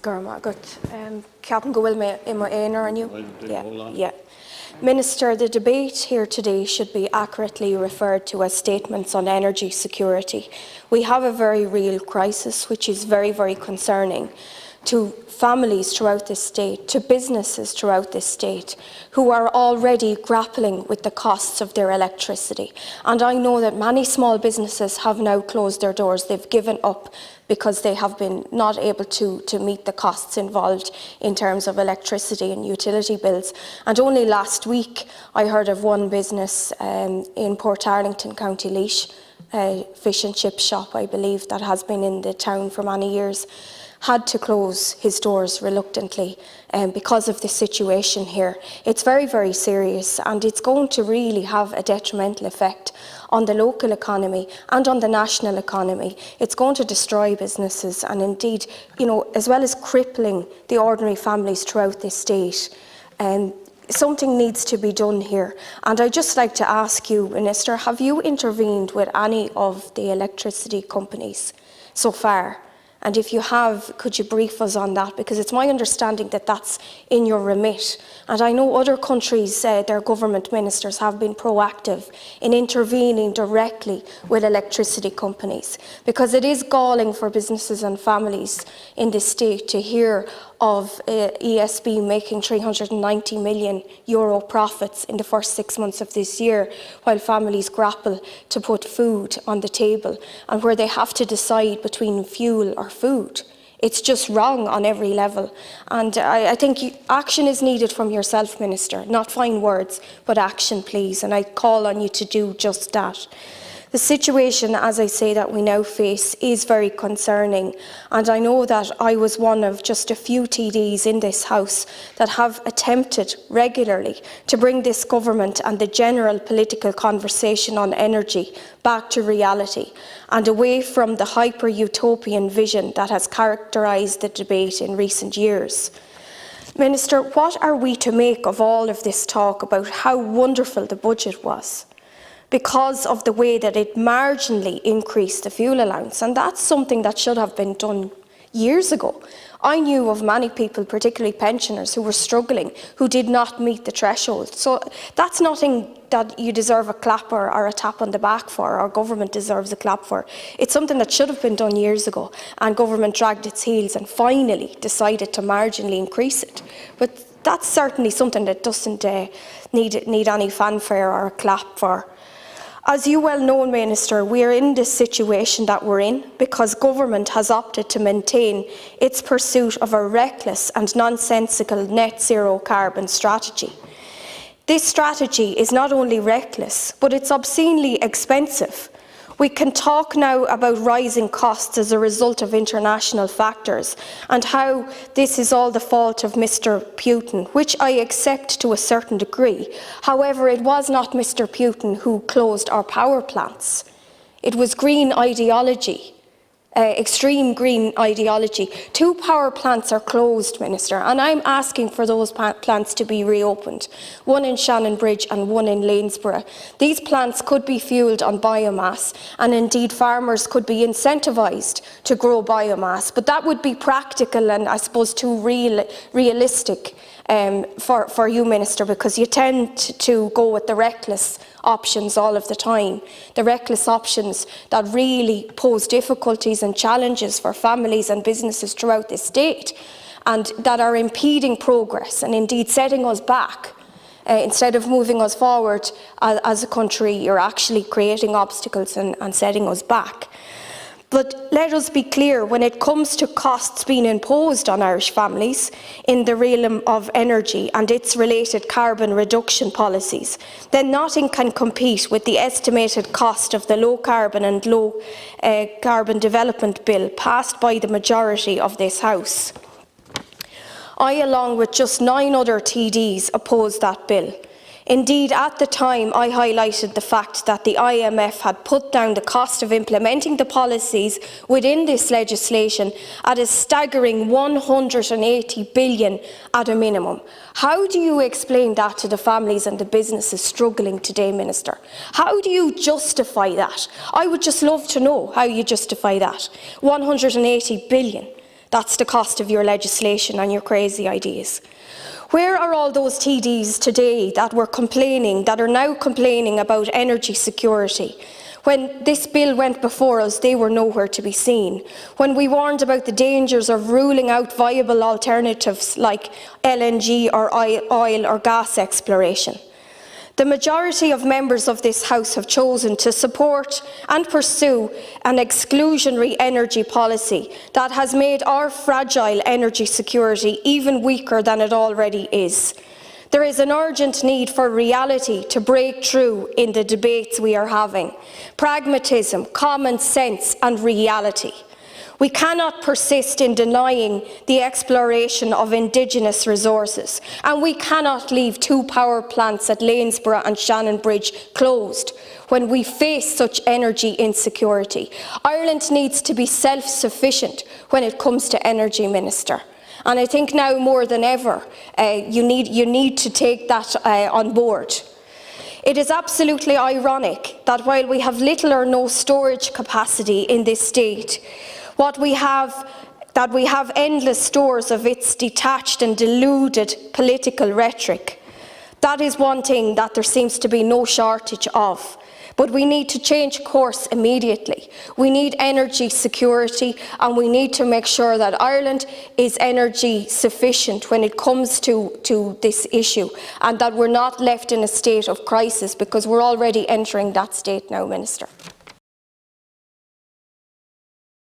Ceapan go bhfuil mé ima éonar aniu? Yeah. Minister, the debate here today should be accurately referred to as statements on energy security. We have a very real crisis, which is very, very concerning to families throughout this state, to businesses throughout this state, who are already grappling with the costs of their electricity. And I know that many small businesses have now closed their doors. They've given up because they have been not able to meet the costs involved in terms of electricity and utility bills. And only last week I heard of one business in Portarlington, County Laois, a fish and chip shop, I believe, that has been in the town for many years, had to close his doors reluctantly because of the situation here. It's very, very serious, and it's going to really have a detrimental effect on the local economy and on the national economy. It's going to destroy businesses and indeed, as well as crippling the ordinary families throughout this state. Something needs to be done here. And I'd just like to ask you, Minister, have you intervened with any of the electricity companies so far? And if you have, could you brief us on that? Because it's my understanding that that's in your remit. And I know other countries, their government ministers have been proactive in intervening directly with electricity companies. Because it is galling for businesses and families in this state to hear of ESB making €390 million profits in the first 6 months of this year, while families grapple to put food on the table and where they have to decide between fuel or food. It's just wrong on every level. And I think action is needed from yourself, Minister, not fine words, but action, please. And I call on you to do just that. The situation, as I say, that we now face is very concerning, and I know that I was one of just a few TDs in this House that have attempted regularly to bring this government and the general political conversation on energy back to reality and away from the hyper-utopian vision that has characterised the debate in recent years. Minister, what are we to make of all of this talk about how wonderful the budget was, because of the way that it marginally increased the fuel allowance? And that's something that should have been done years ago. I knew of many people, particularly pensioners, who were struggling, who did not meet the threshold. So that's nothing that you deserve a clap or a tap on the back for, or government deserves a clap for. It's something that should have been done years ago, and government dragged its heels and finally decided to marginally increase it. But that's certainly something that doesn't need any fanfare or a clap for. As you well know, Minister, we are in this situation that we're in because government has opted to maintain its pursuit of a reckless and nonsensical net zero carbon strategy. This strategy is not only reckless, but it's obscenely expensive. We can talk now about rising costs as a result of international factors and how this is all the fault of Mr. Putin, which I accept to a certain degree. However, it was not Mr. Putin who closed our power plants. It was green ideology. Extreme green ideology. 2 power plants are closed, Minister, and I'm asking for those plants to be reopened. One in Shannonbridge and one in Lanesborough. These plants could be fuelled on biomass, and indeed farmers could be incentivised to grow biomass, but that would be practical and I suppose too realistic for you, Minister, because you tend to go with the reckless options all of the time, the reckless options that really pose difficulties and challenges for families and businesses throughout the state and that are impeding progress and indeed setting us back. Instead of moving us forward as a country, you're actually creating obstacles and setting us back. But let us be clear, when it comes to costs being imposed on Irish families in the realm of energy and its related carbon reduction policies, then nothing can compete with the estimated cost of the low carbon and low carbon development bill passed by the majority of this House. I, along with just 9 other TDs, opposed that bill. Indeed, at the time, I highlighted the fact that the IMF had put down the cost of implementing the policies within this legislation at a staggering €180 billion at a minimum. How do you explain that to the families and the businesses struggling today, Minister? How do you justify that? I would just love to know how you justify that. €180 billion. That's the cost of your legislation and your crazy ideas. Where are all those TDs today that were complaining, that are now complaining about energy security? When this bill went before us, they were nowhere to be seen. When we warned about the dangers of ruling out viable alternatives like LNG or oil or gas exploration. The majority of members of this House have chosen to support and pursue an exclusionary energy policy that has made our fragile energy security even weaker than it already is. There is an urgent need for reality to break through in the debates we are having. Pragmatism, common sense and reality. We cannot persist in denying the exploration of Indigenous resources, and we cannot leave 2 power plants at Lanesborough and Shannonbridge closed when we face such energy insecurity. Ireland needs to be self-sufficient when it comes to energy, Minister. And I think now more than ever, you need to take that on board. It is absolutely ironic that while we have little or no storage capacity in this state, we have endless stores of its detached and deluded political rhetoric. That is one thing that there seems to be no shortage of. But we need to change course immediately. We need energy security, and we need to make sure that Ireland is energy sufficient when it comes to this issue, and that we're not left in a state of crisis, because we're already entering that state now, Minister.